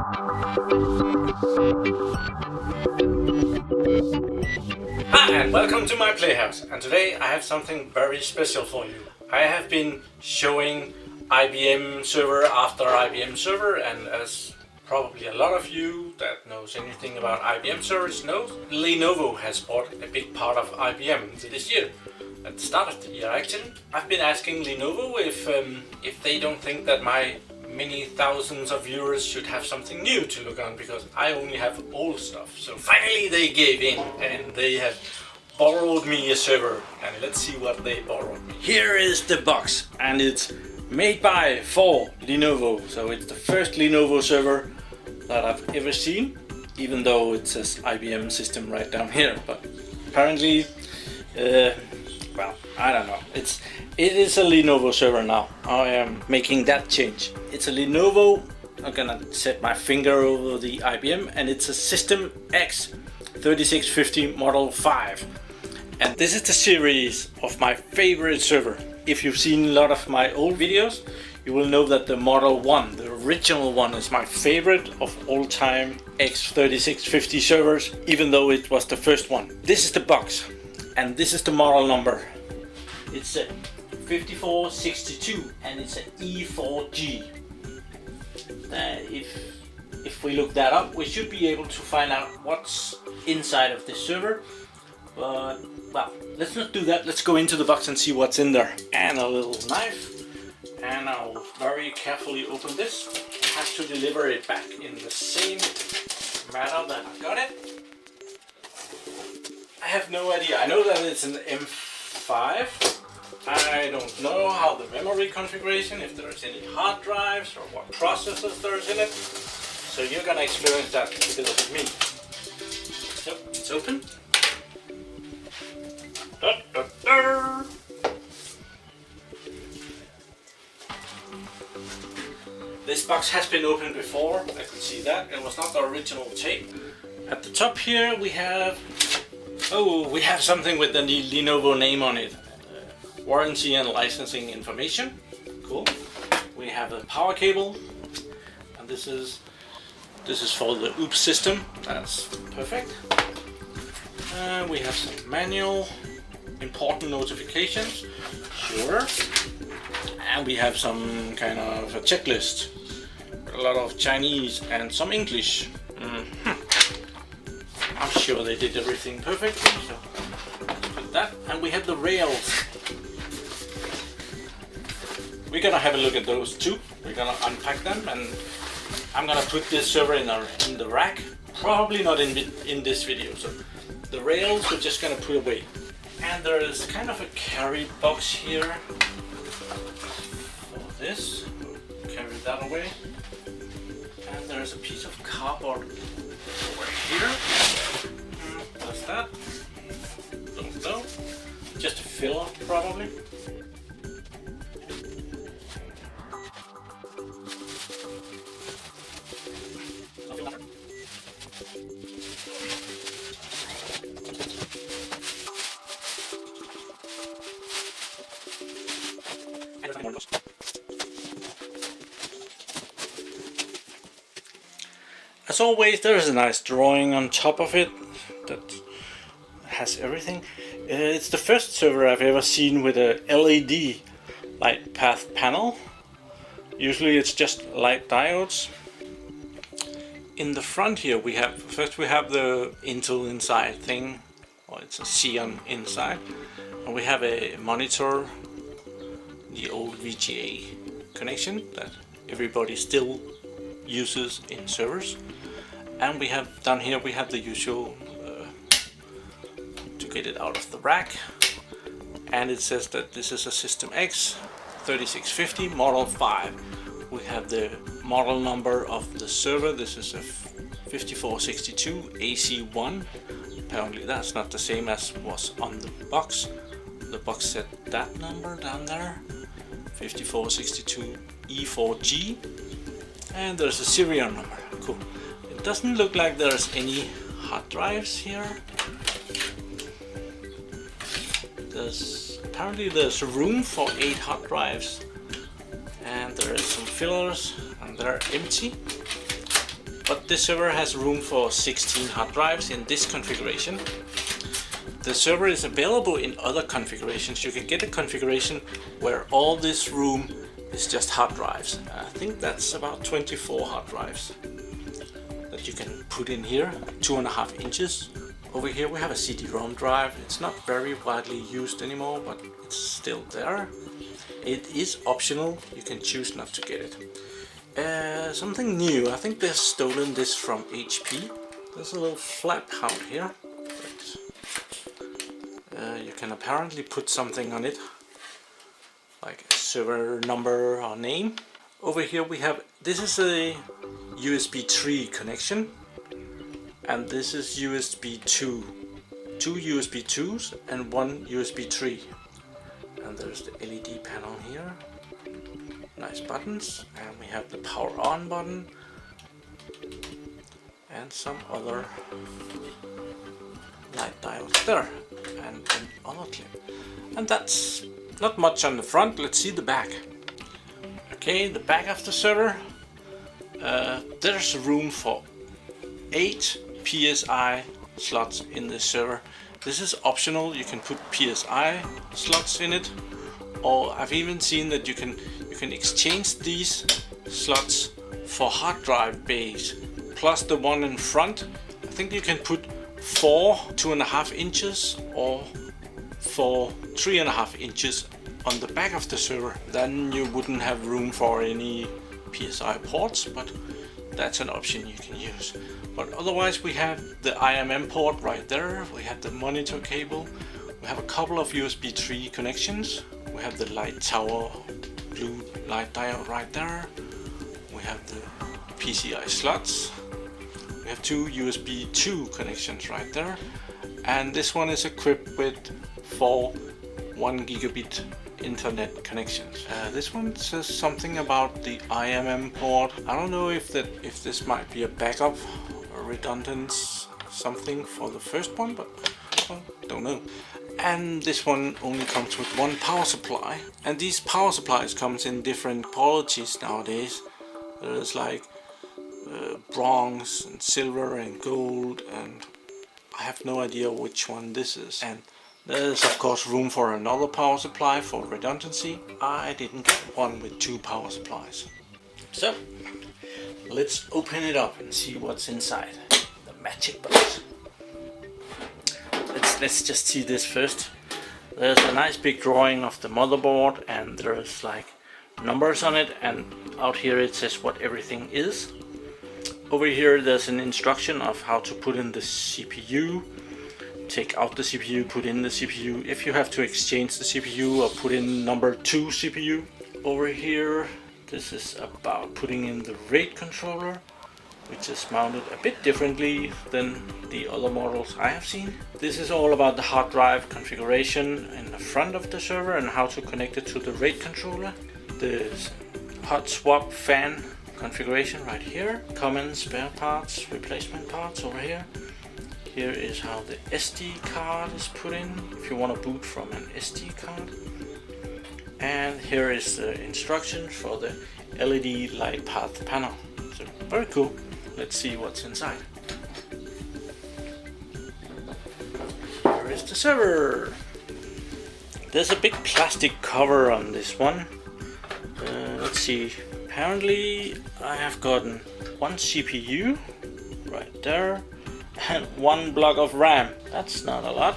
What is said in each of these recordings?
Hi and welcome to my playhouse, and today I have something very special for you. I have been showing IBM server after IBM server, and as probably a lot of you that knows anything about IBM servers knows, Lenovo has bought a big part of IBM this year. At the start of the year actually. I've been asking Lenovo if they don't think that my many thousands of viewers should have something new to look on, because I only have old stuff. So finally they gave in and they have borrowed me a server, and let's see what they borrowed me. Here is the box, and it's made by for Lenovo, so it's the first Lenovo server that I've ever seen, even though it says IBM system right down here, but apparently well, I don't know. It is a Lenovo server now. I am making that change. It's a Lenovo. I'm gonna set my finger over the IBM, and it's a System X3650 Model 5. And this is the series of my favorite server. If you've seen a lot of my old videos, you will know that the Model 1, the original one, is my favorite of all time X3650 servers, even though it was the first one. This is the box. And this is the model number. It's a 5462 and it's an E4G. If we look that up, we should be able to find out what's inside of this server. But well, let's not do that. Let's go into the box and see what's in there. And a little knife. And I'll very carefully open this. I have to deliver it back in the same manner that I got it. I have no idea. I know that it's an M5. I don't know how the memory configuration, if there's any hard drives or what processors there's in it. So you're gonna experience that together with me. So it's open. Da, da, da. This box has been opened before. I could see that. It was not the original tape. At the top here we have something with the Lenovo name on it. Warranty and licensing information. Cool. We have a power cable, and this is for the OOPS system. That's perfect. We have some manual, important notifications. Sure. And we have some kind of a checklist. A lot of Chinese and some English. I'm sure they did everything perfectly, so let's put that. And we have the rails. We're gonna have a look at those too. We're gonna unpack them, and I'm gonna put this server in the rack. Probably not in this video. So the rails we're just gonna put away. And there is kind of a carry box here for this. We'll carry that away. And there's a piece of cardboard over here. What's that? Don't know. Just a filler, probably. As always, there is a nice drawing on top of it that has everything. It's the first server I've ever seen with a LED light path panel. Usually it's just light diodes. In the front here we have the Intel inside thing, or it's a Xeon inside, and we have a monitor, the old VGA connection that everybody still uses in servers. And we have down here we have the usual to get it out of the rack, and it says that this is a System X3650 Model 5. We have the model number of the server. This is a 5462 AC1. Apparently that's not the same as was on the box. The box said that number down there, 5462 E4G, and there's a serial number. Cool. It doesn't look like there's any hard drives here. Apparently there's room for 8 hard drives, and there are some fillers and they're empty. but this server has room for 16 hard drives in this configuration. The server is available in other configurations. You can get a configuration where all this room is just hard drives. I think that's about 24 hard drives that you can put in here, 2.5 inches. Over here we have a CD-ROM drive. It's not very widely used anymore, but it's still there. It is optional, you can choose not to get it. Something new, I think they've stolen this from HP. There's a little flap out here. You can apparently put something on it, like a server number or name. Over here we have, this is a USB 3 connection, and this is USB 2. Two USB 2s and one USB 3. And there's the LED panel here. Nice buttons, and we have the power on button and some other light diodes there, and an other clip. And that's not much on the front. Let's see the back. Okay, the back of the server. There's room for 8 PSI slots in the server. This is optional. You can put PSI slots in it, or I've even seen that you can exchange these slots for hard drive bays plus the one in front. I think you can put 4 2.5 inches or 4 3.5 inches on the back of the server. Then you wouldn't have room for any PSI ports, but that's an option you can use. But otherwise we have the IMM port right there, we have the monitor cable, we have a couple of USB 3 connections, we have the light tower blue light diode right there, we have the PCI slots, we have 2 USB 2 connections right there, and this one is equipped with 4 1 gigabit internet connections. This one says something about the IMM port. I don't know if this might be a backup or redundant something for the first one, but well, don't know. And this one only comes with one power supply, and these power supplies comes in different qualities nowadays. There's like bronze and silver and gold, and I have no idea which one this is. And there's of course room for another power supply for redundancy. I didn't get one with 2 power supplies. So let's open it up and see what's inside the magic box. Let's just see this first. There's a nice big drawing of the motherboard, and there's like numbers on it, and out here it says what everything is. Over here there's an instruction of how to put in the CPU. Take out the CPU, put in the CPU, if you have to exchange the CPU or put in number 2 CPU. Over here, this is about putting in the RAID controller, which is mounted a bit differently than the other models I have seen. This is all about the hard drive configuration in the front of the server and how to connect it to the RAID controller. The hot swap fan configuration right here. Common spare parts, replacement parts over here. Here is how the SD card is put in, if you want to boot from an SD card. And here is the instruction for the LED light path panel. So very cool. Let's see what's inside. Here is the server. There's a big plastic cover on this one. Let's see. Apparently I have gotten one CPU right there and 1 block of RAM. That's not a lot.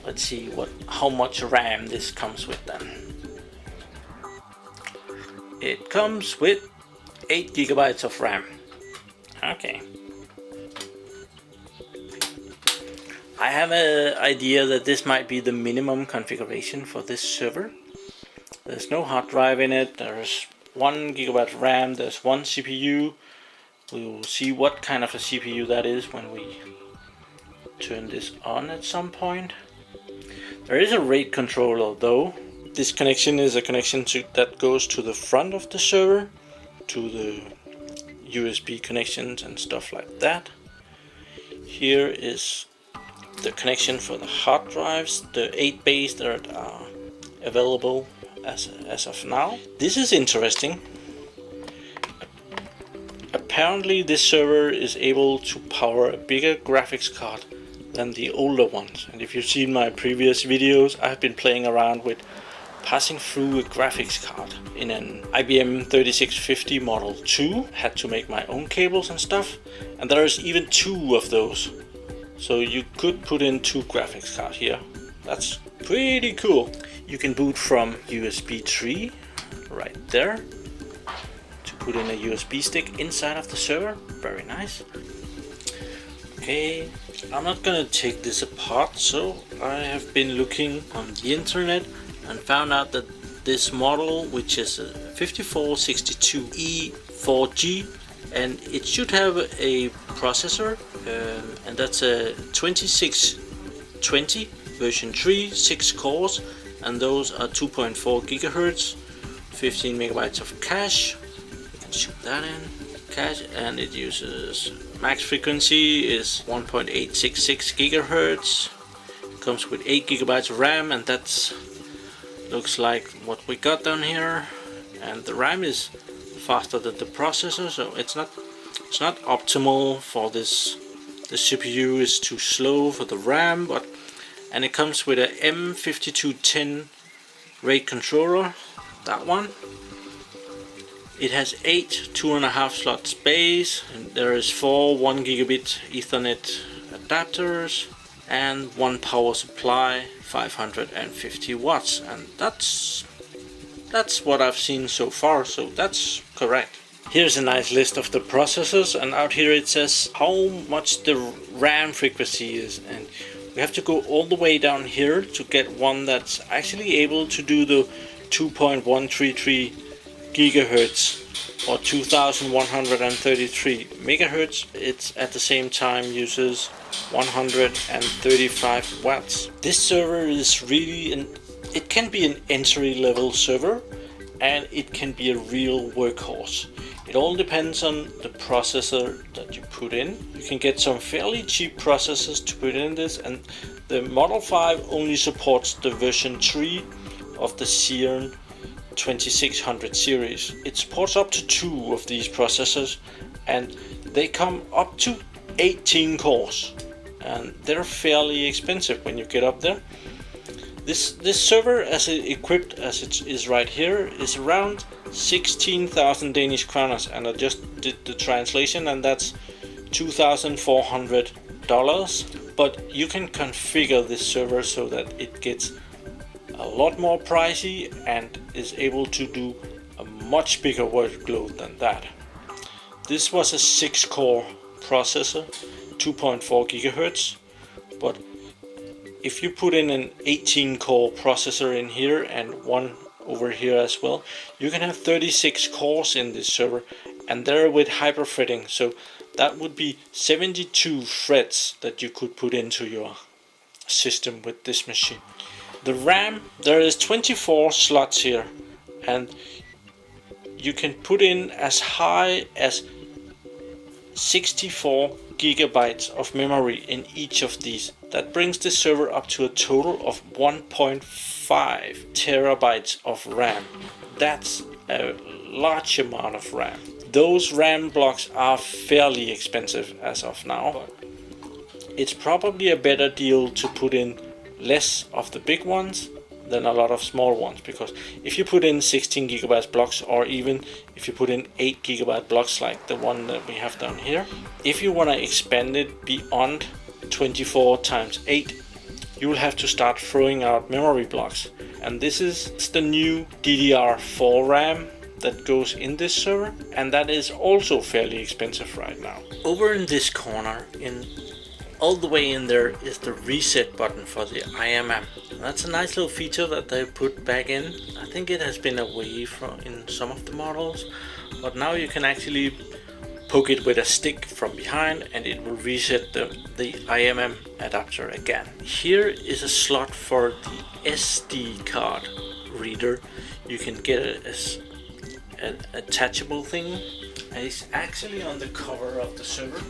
Let's see how much RAM this comes with then. It comes with 8 gigabytes of RAM. Okay. I have an idea that this might be the minimum configuration for this server. There's no hard drive in it. There's 1 gigabyte RAM. There's 1 CPU. We will see what kind of a CPU that is when we turn this on at some point. There is a RAID controller though. This connection is a connection that goes to the front of the server, to the USB connections and stuff like that. Here is the connection for the hard drives, the 8 bays that are available as of now. This is interesting. apparently this server is able to power a bigger graphics card than the older ones. And if you've seen my previous videos, I've been playing around with passing through a graphics card in an IBM 3650 Model 2. Had to make my own cables and stuff, and there's even 2 of those. So you could put in 2 graphics cards here. That's pretty cool. You can boot from USB 3 right there to put in a USB stick inside of the server. Very nice. Okay, I'm not gonna take this apart, so I have been looking on the internet and found out that this model, which is a 5462E4G, and it should have a processor, and that's a 2620 version 3, 6 cores, and those are 2.4 gigahertz, 15 megabytes of cache. You can shoot that in cache, and it uses max frequency is 1.866 gigahertz. It comes with 8 gigabytes of RAM, and that's looks like what we got down here. And the RAM is faster than the processor, so it's not optimal for this. The CPU is too slow for the RAM, and it comes with a M5210 RAID controller, that one. It has 8 2.5 slot space, and there is 4 1 gigabit Ethernet adapters and 1 power supply, 550 watts, and that's what I've seen so far, so that's correct. Here's a nice list of the processors, and out here it says how much the RAM frequency is, and we have to go all the way down here to get one that's actually able to do the 2.133 gigahertz or 2133 megahertz. It's at the same time uses 135 watts. This server is really it can be an entry level server, and it can be a real workhorse. It all depends on the processor that you put in. You can get some fairly cheap processors to put in this, and the Model 5 only supports the version 3 of the Xeon 2600 series. It supports up to 2 of these processors, and they come up to 18 cores, and they're fairly expensive when you get up there. This server, as equipped as it is right here, is around 16,000 Danish kroners, and I just did the translation, and that's $2,400. But you can configure this server so that it gets a lot more pricey and is able to do a much bigger workload than that. This was a 6-core processor, 2.4 gigahertz, but if you put in an 18-core processor in here and one over here as well, you can have 36 cores in this server, and they're with hyperthreading, so that would be 72 threads that you could put into your system with this machine. The RAM, there is 24 slots here, and you can put in as high as 64 gigabytes of memory in each of these. That brings the server up to a total of 1.5 terabytes of RAM. That's a large amount of RAM. Those RAM blocks are fairly expensive as of now, but it's probably a better deal to put in less of the big ones than a lot of small ones, because if you put in 16 gigabyte blocks, or even if you put in 8 gigabyte blocks like the one that we have down here, if you want to expand it beyond 24 times 8, you will have to start throwing out memory blocks, and this is the new DDR4 RAM that goes in this server, and that is also fairly expensive right now. Over in this corner, all the way in there, is the reset button for the IMM. That's a nice little feature that they put back in. I think it has been away in some of the models, but now you can actually poke it with a stick from behind and it will reset the IMM adapter again. Here is a slot for the SD card reader. You can get an attachable thing, and it's actually on the cover of the server.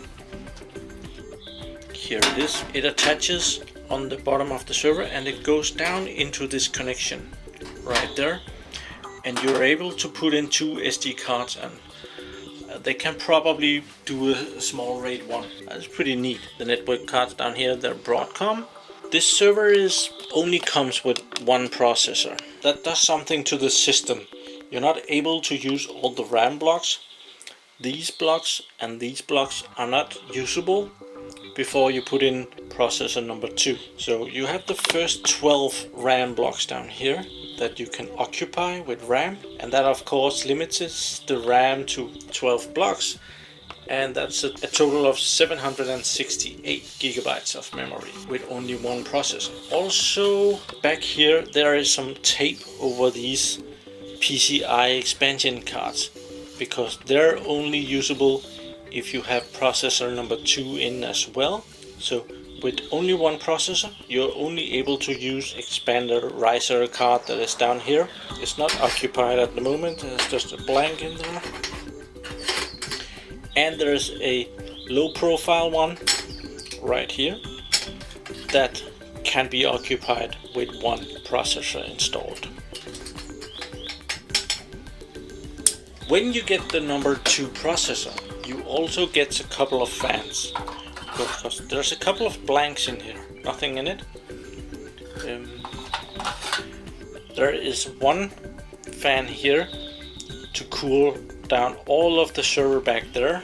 Here it is. It attaches on the bottom of the server, and it goes down into this connection right there, and you're able to put in 2 SD cards, and they can probably do a small RAID 1. That's pretty neat. The network cards down here, they're Broadcom. This server only comes with one processor. That does something to the system. You're not able to use all the RAM blocks. These blocks and these blocks are not usable before you put in processor number 2. So you have the first 12 RAM blocks down here that you can occupy with RAM, and that of course limits the RAM to 12 blocks, and that's a total of 768 gigabytes of memory with only one processor. Also back here there is some tape over these PCI expansion cards, because they're only usable if you have processor number 2 in as well. So with only one processor, you're only able to use expander riser card that is down here. It's not occupied at the moment, there's just a blank in there. And there's a low profile one right here that can be occupied with one processor installed. When you get the number 2 processor, you also get a couple of fans. Because there's a couple of blanks in here, nothing in it. There is one fan here to cool down all of the server back there.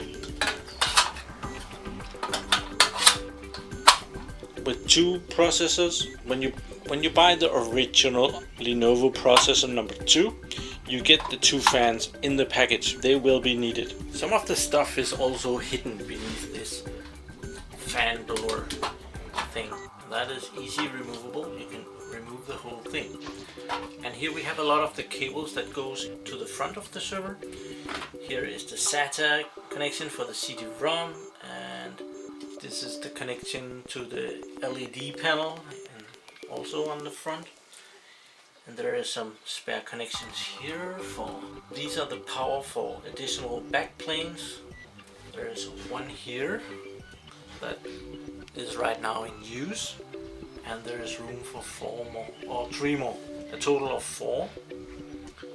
With 2 processors, when you buy the original Lenovo processor number 2, you get the 2 fans in the package. They will be needed. Some of the stuff is also hidden beneath this fan door thing. That is easy removable. You can remove the whole thing. And here we have a lot of the cables that goes to the front of the server. Here is the SATA connection for the CD-ROM, and this is the connection to the LED panel, and also on the front. And there is some spare connections here for, these are the power for additional backplanes. There is one here that is right now in use, and there is room for 4 more, or 3 more, a total of 4.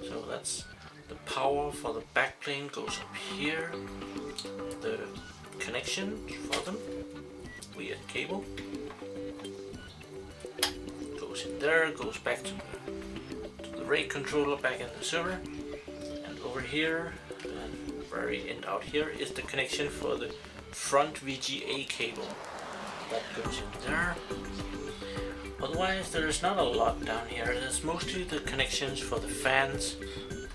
So that's the power for the backplane goes up here, the connection for them, weird cable, goes in there, goes back to the RAID controller back in the server, and over here, and very end out here, is the connection for the front VGA cable that goes in there. Otherwise there is not a lot down here. There's mostly the connections for the fans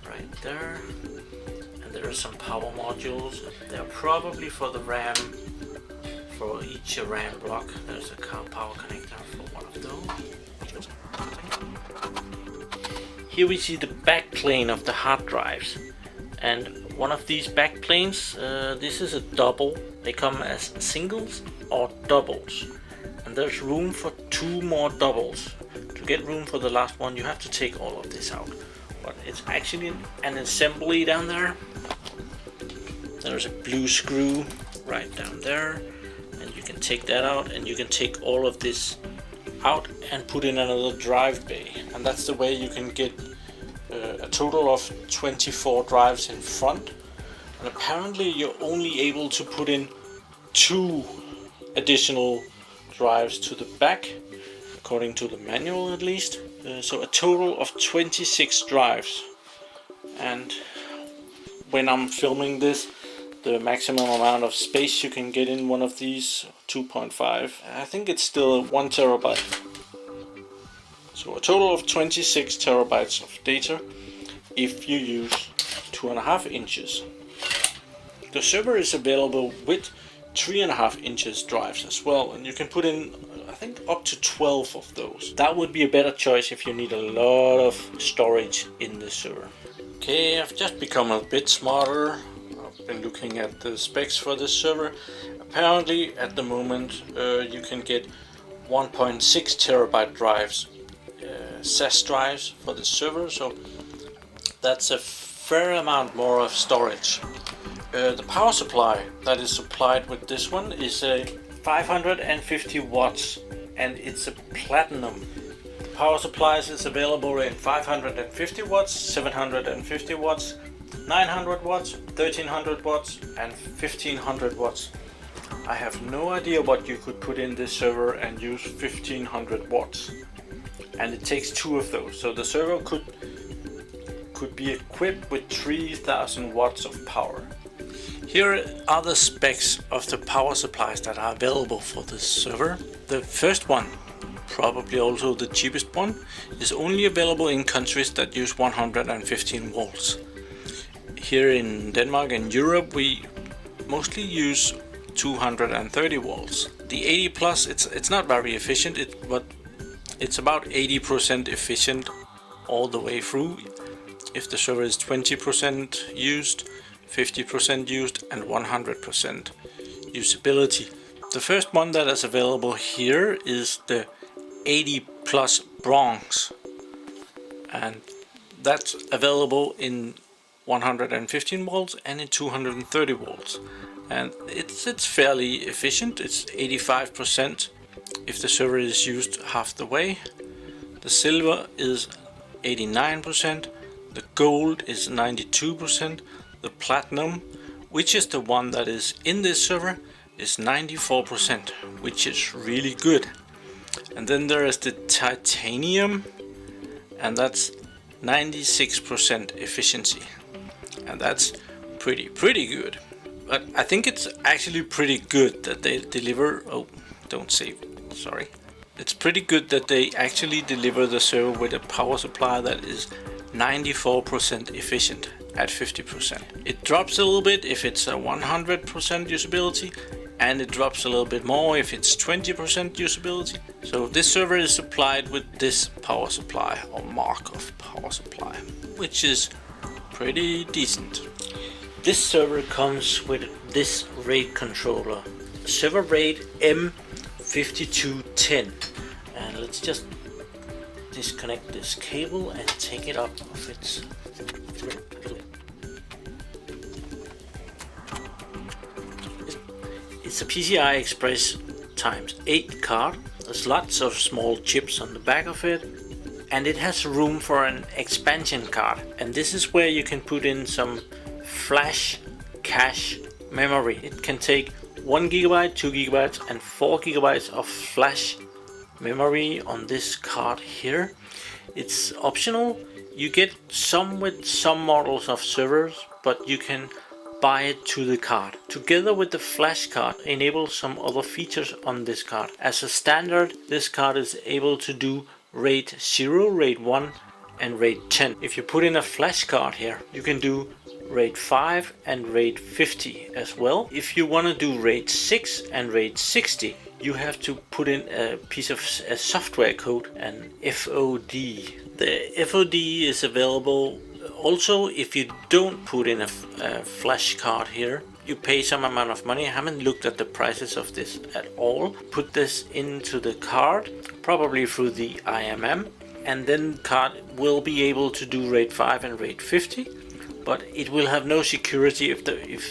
right there, and there are some power modules. They're probably for the RAM, for each RAM block. There's a power connector for one of those. Here we see the backplane of the hard drives, and one of these backplanes, this is a double. They come as singles or doubles, and there's room for 2 more doubles. To get room for the last one, you have to take all of this out, but it's actually an assembly down there. There's a blue screw right down there, and you can take that out, and you can take all of this out and put in another drive bay, and that's the way you can get a total of 24 drives in front. And apparently you're only able to put in 2 additional drives to the back, according to the manual at least. So a total of 26 drives. And when I'm filming this, the maximum amount of space you can get in one of these, 2.5, I think it's still 1 terabyte. So a total of 26 terabytes of data if you use 2.5 inches. The server is available with 3.5 inches drives as well, and you can put in, I think, up to 12 of those. That would be a better choice if you need a lot of storage in the server. Okay, I've just become a bit smarter. I've been looking at the specs for this server. Apparently at the moment you can get 1.6 terabyte drives, SAS drives for the server, so that's a fair amount more of storage. The power supply that is supplied with this one is a 550 watts, and it's a platinum. Power supplies is available in 550 watts, 750 watts, 900 watts, 1300 watts and 1500 watts. I have no idea what you could put in this server and use 1500 watts. And it takes two of those, so the server could be equipped with 3000 watts of power. Here are the specs of the power supplies that are available for this server. The first one, probably also the cheapest one, is only available in countries that use 115 volts. Here in Denmark and Europe we mostly use 230 volts. The 80 plus, it's not very efficient, but it's about 80% efficient all the way through. If the server is 20% used, 50% used and 100% usability. The first one that is available here is the 80 plus bronze, and that's available in 115 volts and in 230 volts, and it's fairly efficient. It's 85% if the server is used half the way. The silver is 89%, the gold is 92%, the platinum, which is the one that is in this server, is 94%, which is really good. And then there is the titanium, and that's 96% efficiency, and that's pretty good. But I think it's actually pretty good that they deliver, oh, don't save, sorry. It's pretty good that they actually deliver the server with a power supply that is 94% efficient at 50%. It drops a little bit if it's a 100% usability, and it drops a little bit more if it's 20% usability. So this server is supplied with this power supply, or mark of power supply, which is pretty decent. This server comes with this RAID controller, ServeRAID M5210, and let's just disconnect this cable and take it up of its. It's a PCI Express x8 card. There's lots of small chips on the back of it, and it has room for an expansion card, and this is where you can put in some flash cache memory. It can take 1 GB, 2 GB and 4 GB of flash memory on this card here. It's optional. You get some with some models of servers, but you can buy it to the card. Together with the flash card, enable some other features on this card. As a standard, this card is able to do RAID 0, RAID 1 and RAID 10. If you put in a flash card here, you can do RAID 5 and RAID 50 as well. If you want to do RAID 6 and RAID 60, you have to put in a piece of a software code, an FOD. The FOD is available also if you don't put in a flash card here. You pay some amount of money. I haven't looked at the prices of this at all. Put this into the card, probably through the IMM, and then the card will be able to do RAID 5 and RAID 50, but it will have no security if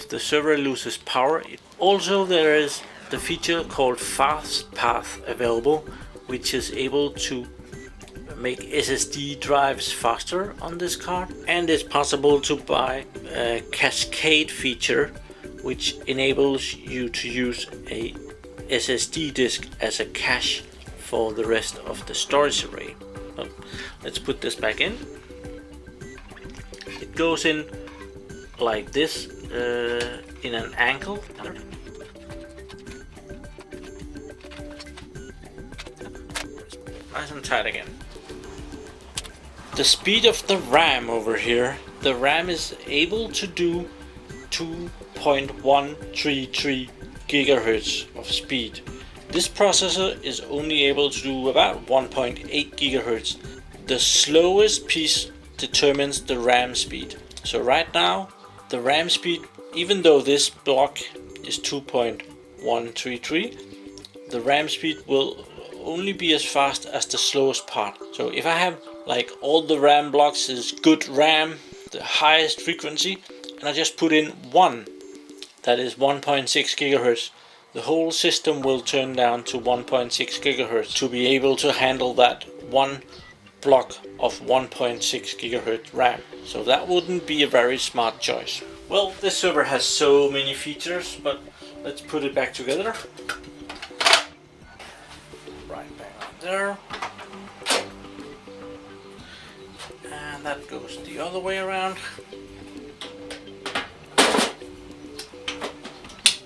the server loses power. Also, there is the feature called Fast Path available, which is able to make SSD drives faster on this card, and it's possible to buy a cascade feature which enables you to use a SSD disk as a cache for the rest of the storage array. So let's put this back in. It goes in like this in an angle. Nice and tight again. The speed of the RAM over here, the RAM is able to do 2.133 gigahertz of speed. This processor is only able to do about 1.8 gigahertz. The slowest piece determines the RAM speed. So right now, the RAM speed, even though this block is 2.133, the RAM speed will only be as fast as the slowest part. So if I have like all the RAM blocks is good RAM, the highest frequency, and I just put in one that is 1.6 gigahertz, the whole system will turn down to 1.6 gigahertz to be able to handle that one block of 1.6 GHz RAM, so that wouldn't be a very smart choice. Well, this server has so many features, but let's put it back together. Right back on there. And that goes the other way around.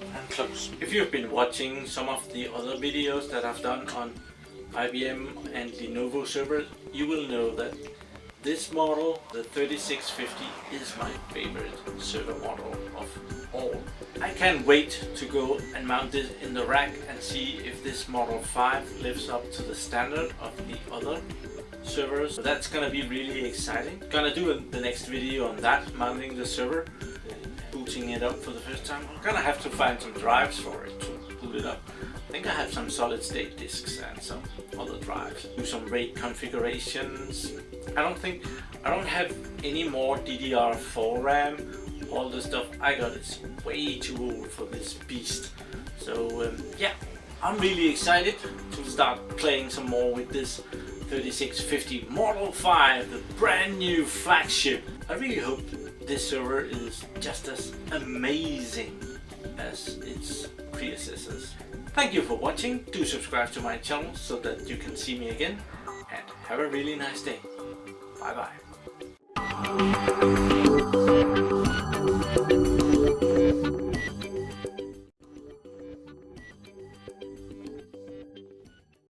And close. If you've been watching some of the other videos that I've done on IBM and Lenovo Server, you will know that this model, the 3650, is my favorite server model of all. I can't wait to go and mount it in the rack and see if this Model 5 lives up to the standard of the other servers. So that's gonna be really exciting. Gonna do the next video on that, mounting the server, booting it up for the first time. I'm gonna have to find some drives for it to boot it up. I think I have some solid state disks and some other drives. Do some RAID configurations. I don't have any more DDR4 RAM. All the stuff I got is way too old for this beast. So yeah, I'm really excited to start playing some more with this 3650 Model 5, the brand new flagship. I really hope this server is just as amazing as its predecessors. Thank you for watching. Do subscribe to my channel so that you can see me again, and have a really nice day. Bye bye.